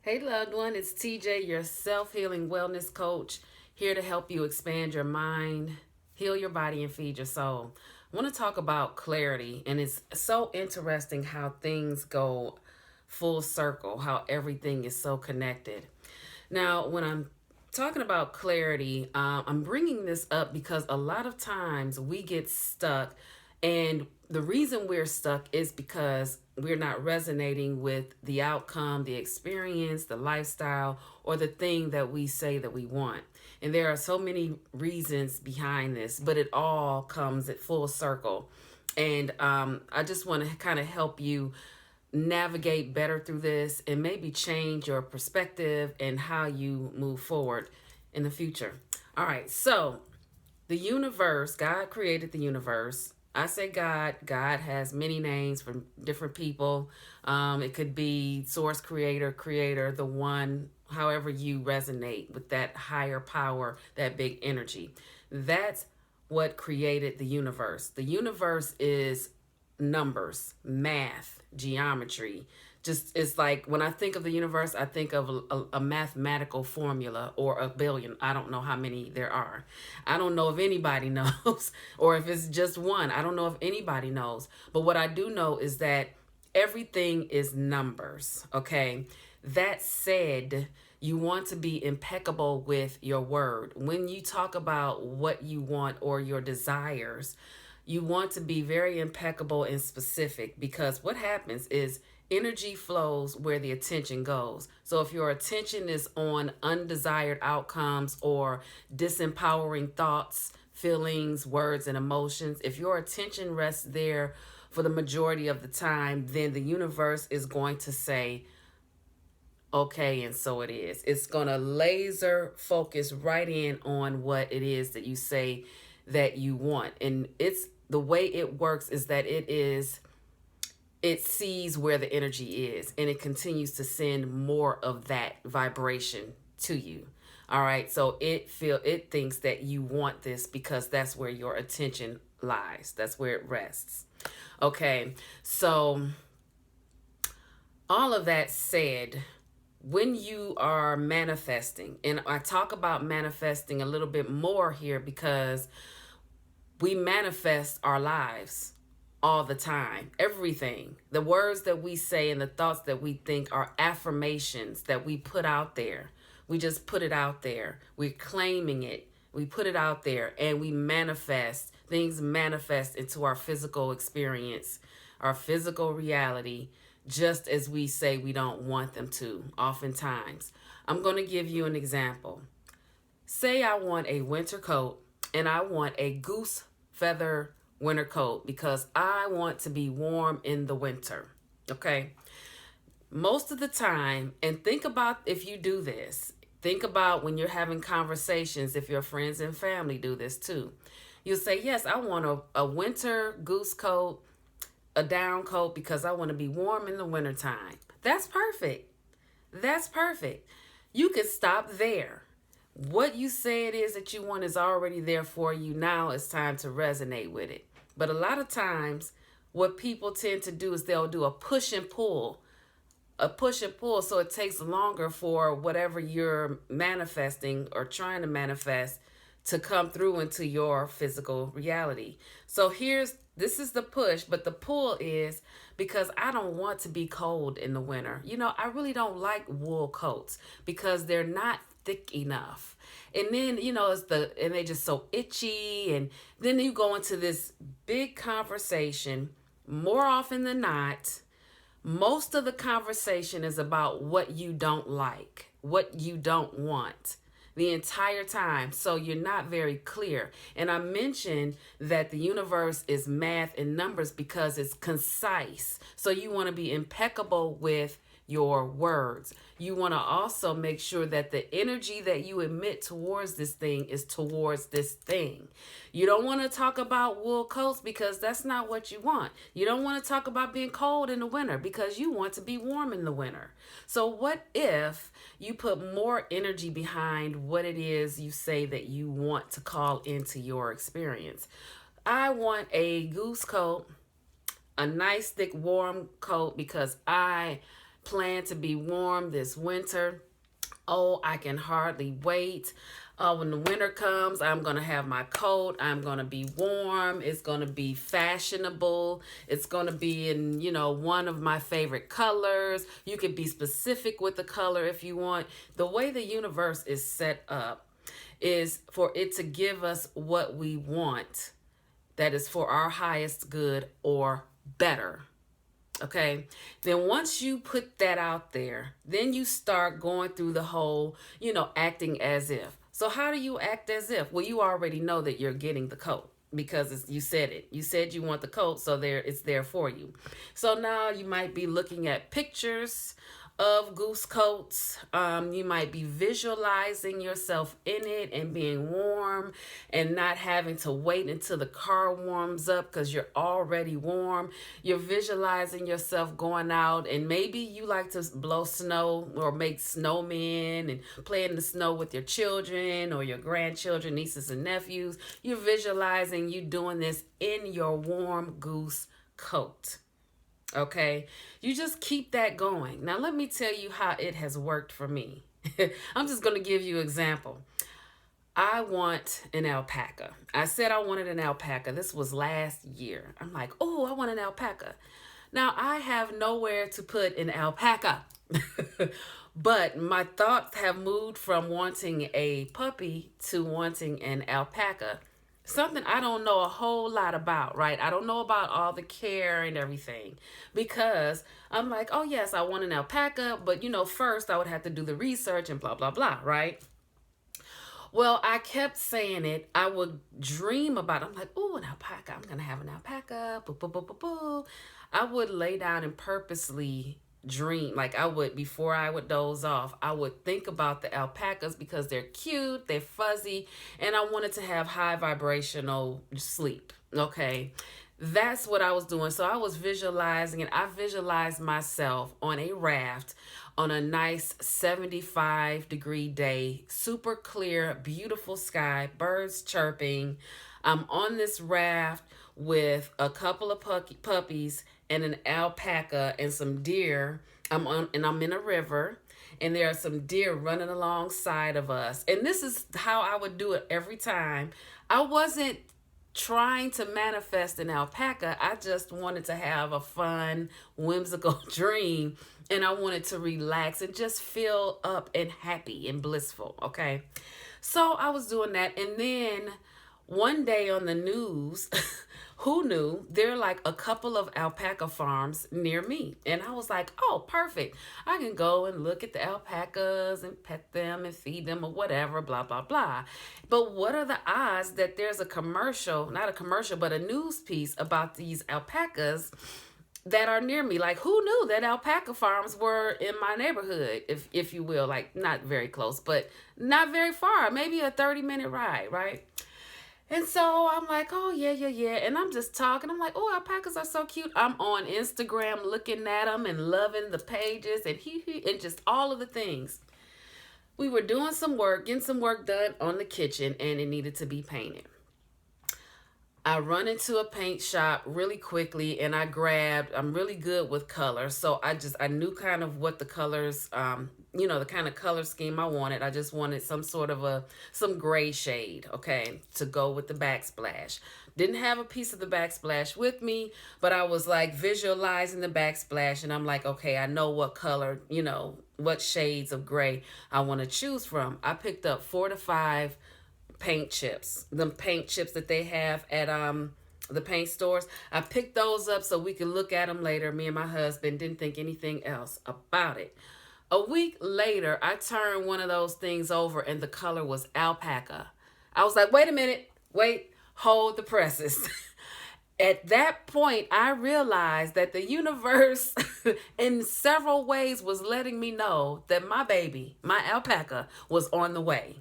Hey, loved one, it's TJ, your self healing wellness coach, here to help you expand your mind, heal your body, and feed your soul. I want to talk about clarity, and it's so interesting how things go full circle, how everything is so connected. Now, when I'm talking about clarity, I'm bringing this up because a lot of times we get stuck, and the reason we're stuck is because we're not resonating with the outcome, the experience, the lifestyle, or the thing that we say that we want. And there are so many reasons behind this, but it all comes at full circle. And I just want to kind of help you navigate better through this and maybe change your perspective and how you move forward in the future. All right, so the universe, God created the universe. I say God. God has many names for different people. It could be source, creator, the one, however you resonate with that higher power, that big energy. That's what created the universe. The universe is numbers, math, geometry. Just it's like when I think of the universe, I think of a mathematical formula or a billion. I don't know how many there are. I don't know if anybody knows, or if it's just one. I don't know if anybody knows. But what I do know is that everything is numbers, okay? That said, you want to be impeccable with your word. When you talk about what you want or your desires, you want to be very impeccable and specific, because what happens is energy flows where the attention goes. So if your attention is on undesired outcomes or disempowering thoughts, feelings, words, and emotions, if your attention rests there for the majority of the time, then the universe is going to say, okay, and so it is. It's going to laser focus right in on what it is that you say that you want. And it's the way it works is that it sees where the energy is, and it continues to send more of that vibration to you. All right, so it thinks that you want this because that's where your attention lies, that's where it rests. Okay, so all of that said, when you are manifesting, and I talk about manifesting a little bit more here because we manifest our lives all the time. Everything. The words that we say and the thoughts that we think are affirmations that we put out there. We just put it out there. We're claiming it. We put it out there and we manifest. Things manifest into our physical experience, our physical reality, just as we say we don't want them to, oftentimes. I'm going to give you an example. Say I want a winter coat and I want a goose feather winter coat because I want to be warm in the winter. Okay? Most of the time, and think about if you do this, think about when you're having conversations, if your friends and family do this too. You'll say, yes, I want a winter goose coat, a down coat because I want to be warm in the wintertime. That's perfect. That's perfect. You could stop there. What you say it is that you want is already there for you. Now it's time to resonate with it. But a lot of times, what people tend to do is they'll do a push and pull. A push and pull, so it takes longer for whatever you're manifesting or trying to manifest to come through into your physical reality. So this is the push, but the pull is because I don't want to be cold in the winter. I really don't like wool coats because they're not thick enough. And then, and they just so itchy. And then you go into this big conversation. More often than not, most of the conversation is about what you don't like, what you don't want the entire time. So you're not very clear. And I mentioned that the universe is math and numbers because it's concise. So you want to be impeccable with your words. You want to also make sure that the energy that you emit towards this thing is towards this thing. You don't want to talk about wool coats because that's not what you want. You don't want to talk about being cold in the winter because you want to be warm in the winter. So what if you put more energy behind what it is you say that you want to call into your experience? I want a goose coat, a nice thick warm coat because I plan to be warm this winter. Oh, I can hardly wait. When the winter comes, I'm going to have my coat. I'm going to be warm. It's going to be fashionable. It's going to be in, one of my favorite colors. You can be specific with the color if you want. The way the universe is set up is for it to give us what we want that is for our highest good or better. Okay, then once you put that out there, then you start going through the whole, acting as if. So how do you act as if? Well, you already know that you're getting the coat because you said it. You said you want the coat, so it's there for you. So now you might be looking at pictures of goose coats. You might be visualizing yourself in it and being warm and not having to wait until the car warms up because you're already warm. You're visualizing yourself going out, and maybe you like to blow snow or make snowmen and play in the snow with your children or your grandchildren, nieces and nephews. You're visualizing you doing this in your warm goose coat. Okay, you just keep that going. Now, let me tell you how it has worked for me. I'm just going to give you an example. I want an alpaca. I said I wanted an alpaca. This was last year. I'm like, oh, I want an alpaca. Now, I have nowhere to put an alpaca. But my thoughts have moved from wanting a puppy to wanting an alpaca. Something I don't know a whole lot about, right? I don't know about all the care and everything because I'm like, oh, yes, I want an alpaca. But, first I would have to do the research and blah, blah, blah, right? Well, I kept saying it. I would dream about it. I'm like, oh, an alpaca. I'm going to have an alpaca. Boo, boo, boo, boo, boo. I would lay down and purposely dream. Like before I would doze off, I would think about the alpacas because they're cute, they're fuzzy, and I wanted to have high vibrational sleep. Okay. That's what I was doing. So I was visualizing, and I visualized myself on a raft on a nice 75-degree day, super clear, beautiful sky, birds chirping. I'm on this raft with a couple of puppies and an alpaca and some deer. I'm in a river, and there are some deer running alongside of us. And this is how I would do it every time. I wasn't trying to manifest an alpaca. I just wanted to have a fun, whimsical dream, and I wanted to relax and just feel up and happy and blissful. Okay, so I was doing that, and then one day on the news, who knew, there are like a couple of alpaca farms near me. And I was like, oh, perfect. I can go and look at the alpacas and pet them and feed them or whatever, blah, blah, blah. But what are the odds that there's not a commercial, but a news piece about these alpacas that are near me? Like, who knew that alpaca farms were in my neighborhood, if you will, like not very close, but not very far, maybe a 30-minute ride, right? And so I'm like, oh, yeah. And I'm just talking. I'm like, oh, alpacas are so cute. I'm on Instagram looking at them and loving the pages and and just all of the things. We were doing some work, getting some work done on the kitchen, and it needed to be painted. I run into a paint shop really quickly, and I'm really good with color. So I knew kind of what the colors, the kind of color scheme I wanted. I just wanted some sort of some gray shade, okay, to go with the backsplash. Didn't have a piece of the backsplash with me, but I was like visualizing the backsplash, and I'm like, okay, I know what color, what shades of gray I want to choose from. I picked up 4 to 5 paint chips, the paint chips that they have at the paint stores. I picked those up so we could look at them later. Me and my husband didn't think anything else about it. A week later, I turned one of those things over and the color was alpaca. I was like, wait a minute, hold the presses. At that point, I realized that the universe in several ways was letting me know that my baby, my alpaca, was on the way.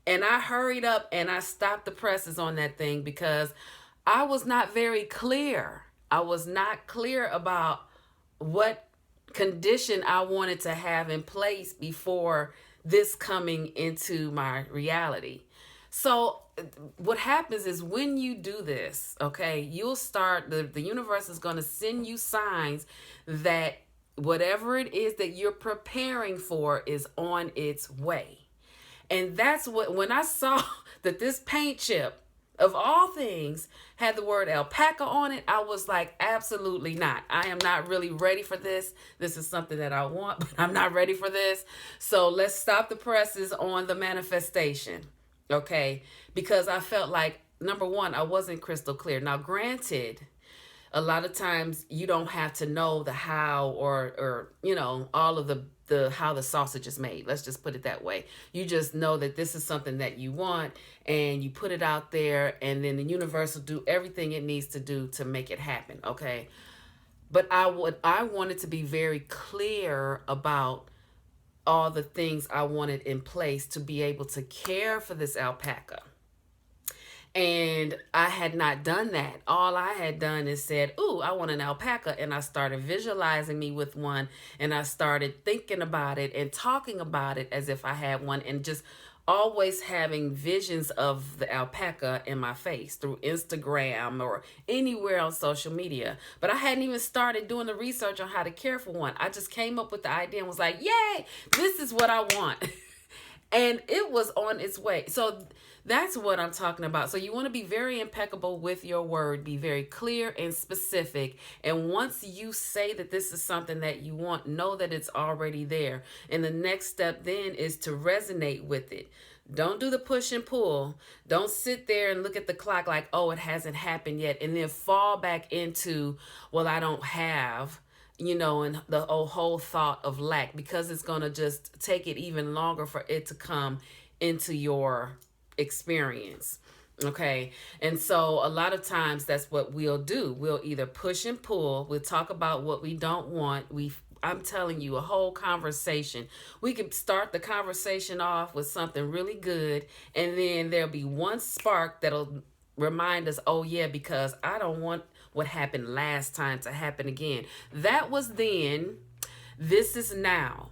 And I hurried up and I stopped the presses on that thing because I was not very clear. I was not clear about what condition I wanted to have in place before this coming into my reality. So what happens is when you do this, okay, you'll start, the universe is going to send you signs that Whatever it is that you're preparing for is on its way. And that's what, when I saw that this paint chip, of all things, had the word alpaca on it, I was like, absolutely not. I am not really ready for this. This is something that I want, but I'm not ready for this. So let's stop the presses on the manifestation, okay? Because I felt like, number one, I wasn't crystal clear. Now, granted, a lot of times you don't have to know the how, or all of the how the sausage is made. Let's just put it that way. You just know that this is something that you want, and you put it out there, and then the universe will do everything it needs to do to make it happen, okay? But I wanted to be very clear about all the things I wanted in place to be able to care for this alpaca. And I had not done that. All I had done is said, ooh, I want an alpaca. And I started visualizing me with one. And I started thinking about it and talking about it as if I had one. And just always having visions of the alpaca in my face through Instagram or anywhere on social media. But I hadn't even started doing the research on how to care for one. I just came up with the idea and was like, yay, this is what I want. And it was on its way. So that's what I'm talking about. So you want to be very impeccable with your word, be very clear and specific. And once you say that this is something that you want, know that it's already there. And the next step then is to resonate with it. Don't do the push and pull. Don't sit there and look at the clock like, oh, it hasn't happened yet. And then fall back into, well, I don't have, and the whole thought of lack, because it's going to just take it even longer for it to come into your experience. Okay. And so a lot of times that's what we'll do. We'll either push and pull. We'll talk about what we don't want. I'm telling you, a whole conversation. We could start the conversation off with something really good, and then there'll be one spark that'll remind us, oh yeah, because I don't want what happened last time to happen again. That was then. This is now.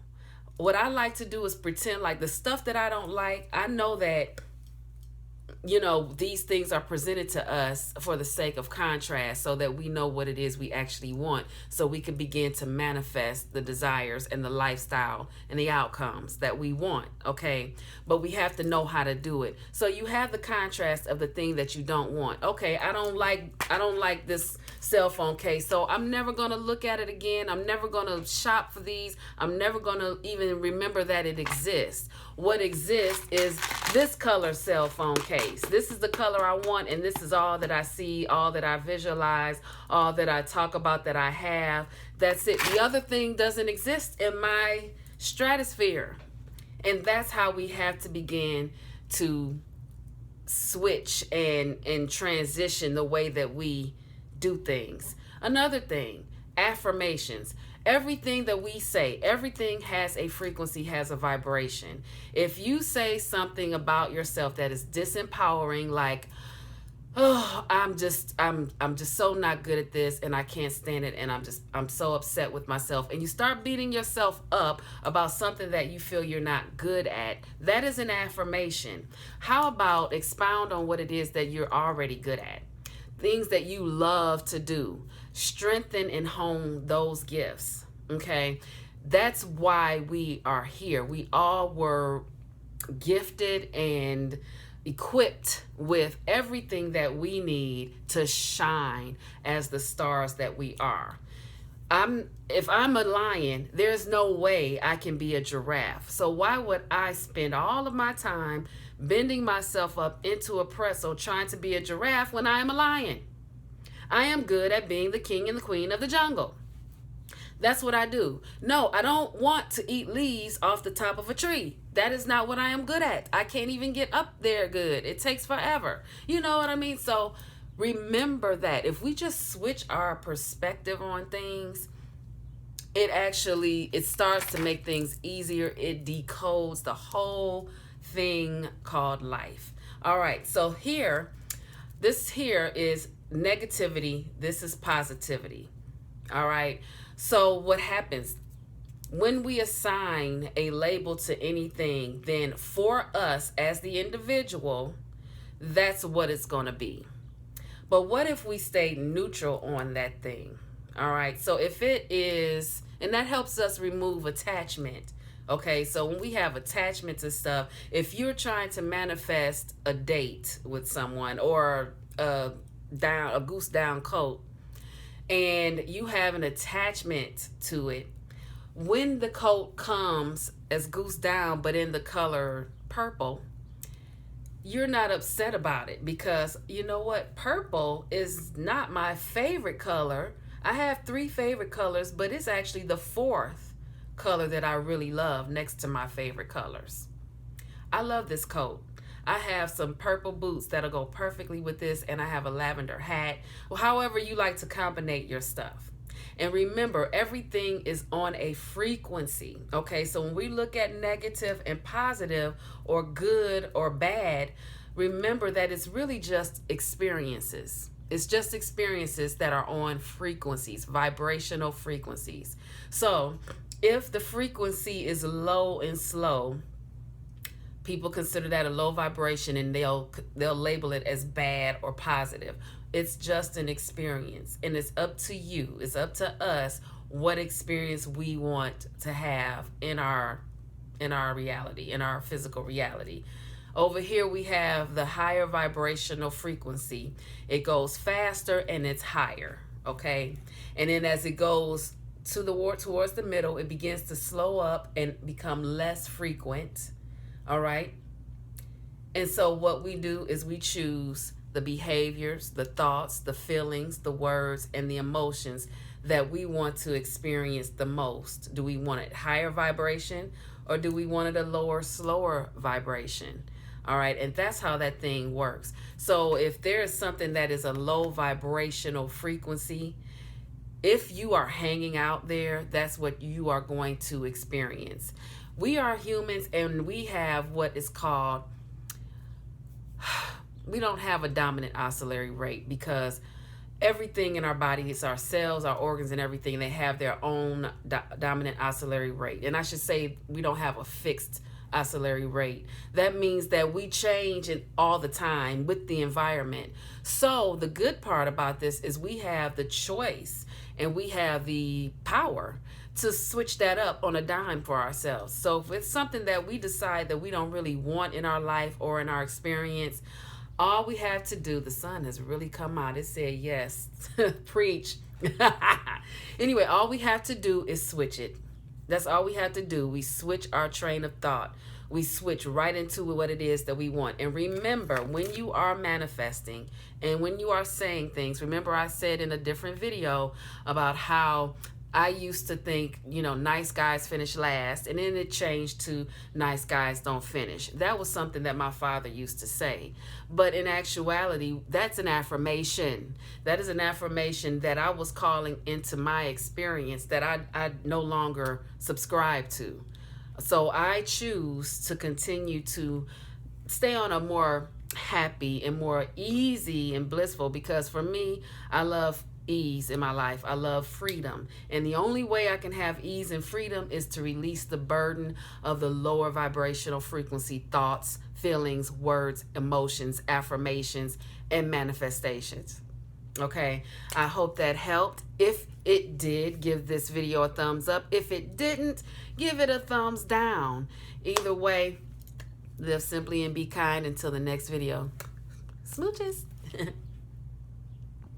What I like to do is pretend like the stuff that I don't like, I know that these things are presented to us for the sake of contrast, so that we know what it is we actually want, so we can begin to manifest the desires and the lifestyle and the outcomes that we want, okay? But we have to know how to do it. So you have the contrast of the thing that you don't want. Okay, I don't like this cell phone case, so I'm never going to look at it again. I'm never going to shop for these. I'm never going to even remember that it exists. What exists is this color cell phone case. This is the color I want, and this is all that I see, all that I visualize, all that I talk about that I have. That's it. The other thing doesn't exist in my stratosphere. And that's how we have to begin to switch and transition the way that we do things. Another thing, affirmations. Everything that we say, everything has a frequency, has a vibration. If you say something about yourself that is disempowering, like, oh, I'm just so not good at this, and I can't stand it, and I'm so upset with myself, and you start beating yourself up about something that you feel you're not good at, that is an affirmation. How about expound on what it is that you're already good at? Things that you love to do. Strengthen and hone those gifts, okay? That's why we are here. We all were gifted and equipped with everything that we need to shine as the stars that we are. If I'm a lion, there's no way I can be a giraffe. So why would I spend all of my time bending myself up into a pretzel trying to be a giraffe when I am a lion? I am good at being the king and the queen of the jungle. That's what I do. No, I don't want to eat leaves off the top of a tree. That is not what I am good at. I can't even get up there good. It takes forever. You know what I mean? So remember that. If we just switch our perspective on things, it starts to make things easier. It decodes the whole thing called life. All right. So this here is negativity. This is positivity. All right. So what happens when we assign a label to anything, then for us as the individual, that's what it's going to be. But what if we stay neutral on that thing? All right. So if it is And that helps us remove attachment. Okay, so when we have attachment to stuff, if you're trying to manifest a date with someone or a goose down coat, and you have an attachment to it, when the coat comes as goose down but in the color purple, you're not upset about it, because you know what? Purple is not my favorite color. I have 3 favorite colors, but it's actually the 4th color that I really love next to my favorite colors. I love this coat. I have some purple boots that'll go perfectly with this, and I have a lavender hat. Well, however you like to combine your stuff. And remember, everything is on a frequency. Okay, so when we look at negative and positive, or good or bad, remember that it's really just experiences. It's just experiences that are on frequencies, vibrational frequencies. So if the frequency is low and slow, people consider that a low vibration, and they'll label it as bad or positive. It's just an experience, and it's up to you. It's up to us what experience we want to have in our reality, in our physical reality. Over here we have the higher vibrational frequency. It goes faster and it's higher, okay? And then as it goes towards the middle, it begins to slow up and become less frequent, all right? And so what we do is we choose the behaviors, the thoughts, the feelings, the words, and the emotions that we want to experience the most. Do we want it higher vibration, or do we want it a lower, slower vibration? All right, and that's how that thing works. So if there is something that is a low vibrational frequency, if you are hanging out there, that's what you are going to experience. We are humans, and we have what is called, we don't have a dominant oscillatory rate, because everything in our body, it's our cells, our organs, and everything, they have their own dominant oscillatory rate. And I should say we don't have a fixed oscillatory rate. That means that we change it all the time with the environment. So the good part about this is we have the choice, and we have the power to switch that up on a dime for ourselves. So if it's something that we decide that we don't really want in our life or in our experience, all we have to do, the sun has really come out. It said yes. Preach. Anyway, all we have to do is switch it. That's all we have to do. We switch our train of thought. We switch right into what it is that we want. And remember, when you are manifesting and when you are saying things, remember I said in a different video about how I used to think, nice guys finish last, and then it changed to nice guys don't finish. That was something that my father used to say. But in actuality, that's an affirmation. That is an affirmation that I was calling into my experience that I no longer subscribe to. So I choose to continue to stay on a more happy and more easy and blissful, because for me, I love ease in my life. I love freedom. And the only way I can have ease and freedom is to release the burden of the lower vibrational frequency thoughts, feelings, words, emotions, affirmations, and manifestations. Okay, I hope that helped. If it did, give this video a thumbs up. If it didn't, give it a thumbs down. Either way, live simply and be kind until the next video. Smooches.